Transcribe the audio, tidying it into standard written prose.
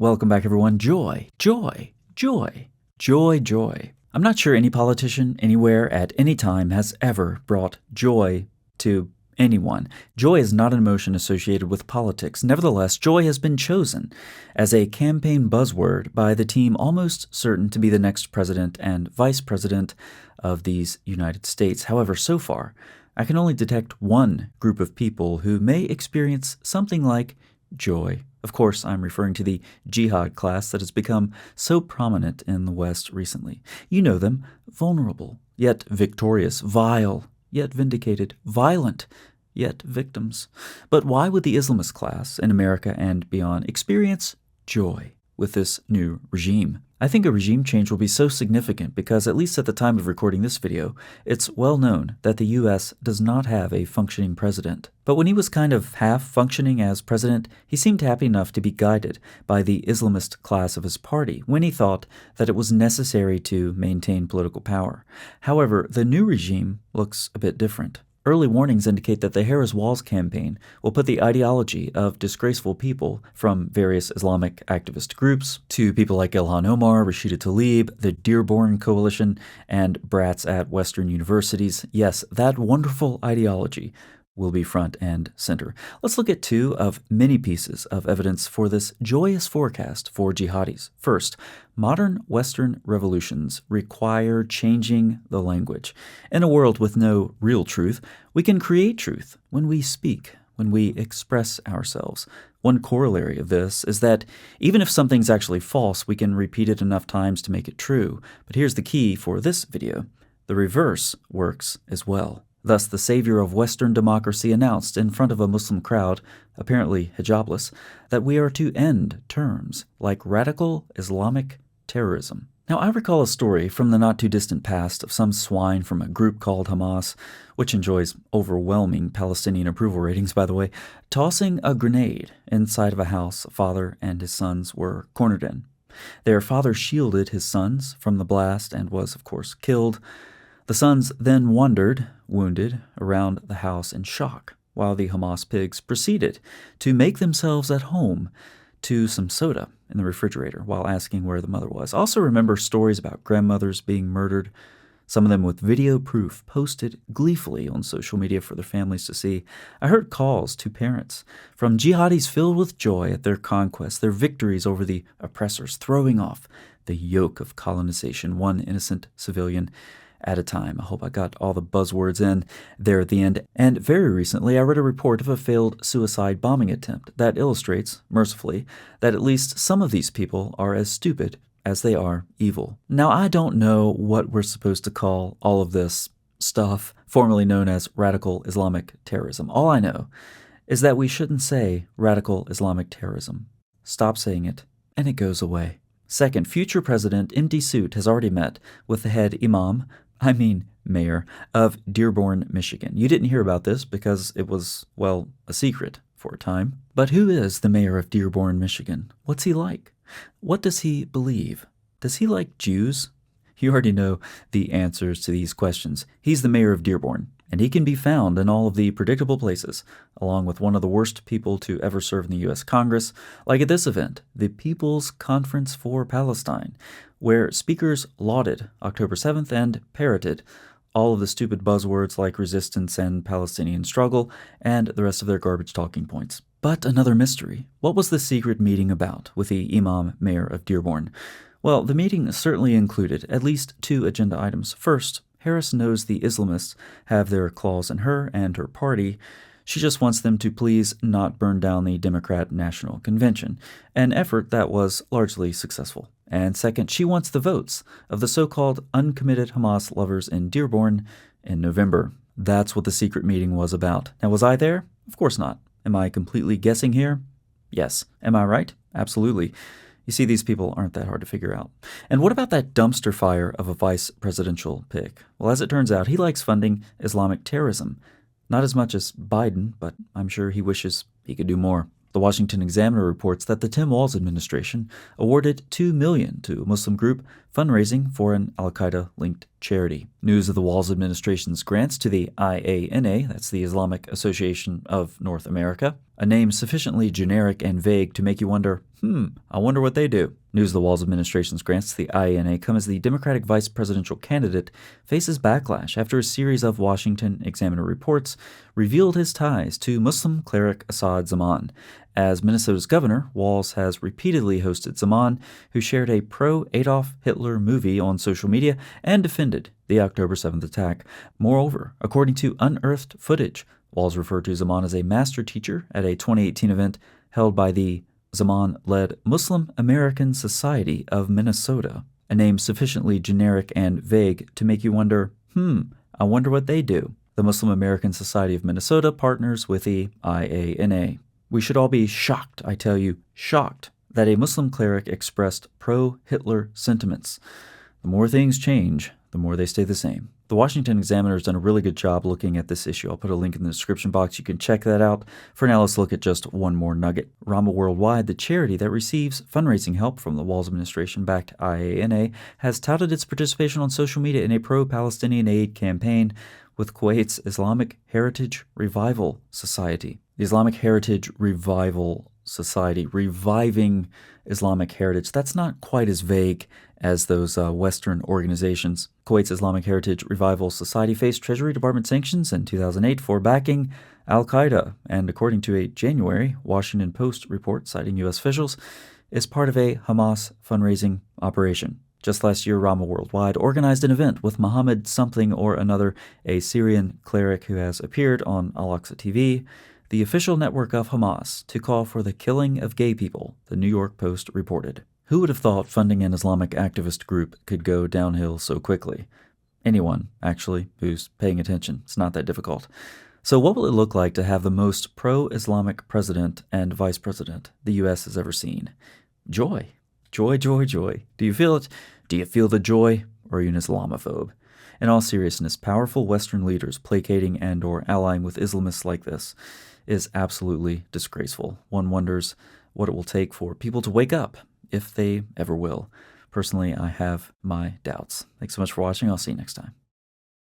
Welcome back, everyone. Joy, joy, joy, joy, joy. I'm not sure any politician anywhere at any time has ever brought joy to anyone. Joy is not an emotion associated with politics. Nevertheless, joy has been chosen as a campaign buzzword by the team almost certain to be the next president and vice president of these United States. However, so far, I can only detect one group of people who may experience something like joy. Of course, I'm referring to the Jihad class that has become so prominent in the West recently. You know them: vulnerable, yet victorious, vile, yet vindicated, violent, yet victims. But why would the Islamist class in America and beyond experience joy with this new regime? I think a regime change will be so significant because, at least at the time of recording this video, it's well known that the U.S. does not have a functioning president. But when he was kind of half functioning as president, he seemed happy enough to be guided by the Islamist class of his party when he thought that it was necessary to maintain political power. However, the new regime looks a bit different. Early warnings indicate that the Harris Walls campaign will put the ideology of disgraceful people from various Islamic activist groups to people like Ilhan Omar, Rashida Tlaib, the Dearborn Coalition, and brats at Western universities. Yes, that wonderful ideology will be front and center. Let's look at two of many pieces of evidence for this joyous forecast for jihadis. First, modern Western revolutions require changing the language. In a world with no real truth, we can create truth when we speak, when we express ourselves. One corollary of this is that even if something's actually false, we can repeat it enough times to make it true. But here's the key for this video: the reverse works as well. Thus, the savior of Western democracy announced in front of a Muslim crowd, apparently hijabless, that we are to end terms like radical Islamic terrorism. Now, I recall a story from the not-too-distant past of some swine from a group called Hamas, which enjoys overwhelming Palestinian approval ratings, by the way, tossing a grenade inside of a house a father and his sons were cornered in. Their father shielded his sons from the blast and was, of course, killed. The sons then wandered, wounded, around the house in shock, while the Hamas pigs proceeded to make themselves at home to some soda in the refrigerator while asking where the mother was. Also remember stories about grandmothers being murdered, some of them with video proof posted gleefully on social media for their families to see. I heard calls to parents from jihadis filled with joy at their conquests, their victories over the oppressors, throwing off the yoke of colonization, one innocent civilian at a time. I hope I got all the buzzwords in there at the end. And very recently, I read a report of a failed suicide bombing attempt that illustrates, mercifully, that at least some of these people are as stupid as they are evil. Now, I don't know what we're supposed to call all of this stuff, formerly known as radical Islamic terrorism. All I know is that we shouldn't say radical Islamic terrorism. Stop saying it, and it goes away. Second, future President Empty Suit has already met with the head mayor of Dearborn, Michigan. You didn't hear about this because it was, well, a secret for a time. But who is the mayor of Dearborn, Michigan? What's he like? What does he believe? Does he like Jews? You already know the answers to these questions. He's the mayor of Dearborn, and he can be found in all of the predictable places, along with one of the worst people to ever serve in the U.S. Congress, like at this event, the People's Conference for Palestine, where speakers lauded October 7th and parroted all of the stupid buzzwords like resistance and Palestinian struggle and the rest of their garbage talking points. But another mystery. What was the secret meeting about with the Imam mayor of Dearborn? Well, the meeting certainly included at least two agenda items. First, Harris knows the Islamists have their claws in her and her party. She just wants them to please not burn down the Democrat National Convention, an effort that was largely successful. And second, she wants the votes of the so-called uncommitted Hamas lovers in Dearborn in November. That's what the secret meeting was about. Now, was I there? Of course not. Am I completely guessing here? Yes. Am I right? Absolutely. You see, these people aren't that hard to figure out. And what about that dumpster fire of a vice presidential pick? Well, as it turns out, he likes funding Islamic terrorism. Not as much as Biden, but I'm sure he wishes he could do more. The Washington Examiner reports that the Tim Walz administration awarded $2 million to a Muslim group fundraising for an al-Qaeda-linked charity. News of the Wall's administration's grants to the IANA, that's the Islamic Association of North America, a name sufficiently generic and vague to make you wonder, I wonder what they do. News of the Wall's administration's grants to the IANA come as the Democratic vice presidential candidate faces backlash after a series of Washington Examiner reports revealed his ties to Muslim cleric Assad Zaman. As Minnesota's governor, Walz has repeatedly hosted Zaman, who shared a pro-Adolf Hitler movie on social media and defended the October 7th attack. Moreover, according to unearthed footage, Walz referred to Zaman as a master teacher at a 2018 event held by the Zaman-led Muslim American Society of Minnesota, a name sufficiently generic and vague to make you wonder, I wonder what they do. The Muslim American Society of Minnesota partners with the IANA. We should all be shocked, I tell you, shocked, that a Muslim cleric expressed pro-Hitler sentiments. The more things change, the more they stay the same. The Washington Examiner has done a really good job looking at this issue. I'll put a link in the description box. You can check that out. For now, let's look at just one more nugget. Rama Worldwide, the charity that receives fundraising help from the Walz administration-backed IANA, has touted its participation on social media in a pro-Palestinian aid campaign with Kuwait's Islamic Heritage Revival Society. The Islamic Heritage Revival Society, reviving Islamic heritage. That's not quite as vague as those Western organizations. Kuwait's Islamic Heritage Revival Society faced Treasury Department sanctions in 2008 for backing al-Qaeda, and according to a January Washington Post report citing U.S. officials, is part of a Hamas fundraising operation. Just last year, Rama Worldwide organized an event with Muhammad something or another, a Syrian cleric who has appeared on Al-Aqsa TV, the official network of Hamas, to call for the killing of gay people, the New York Post reported. Who would have thought funding an Islamic activist group could go downhill so quickly? Anyone, actually, who's paying attention. It's not that difficult. So what will it look like to have the most pro-Islamic president and vice president the U.S. has ever seen? Joy. Joy, joy, joy. Do you feel it? Do you feel the joy? Or are you an Islamophobe? In all seriousness, powerful Western leaders placating and or allying with Islamists like this is absolutely disgraceful. One wonders what it will take for people to wake up, if they ever will. Personally, I have my doubts. Thanks so much for watching. I'll see you next time.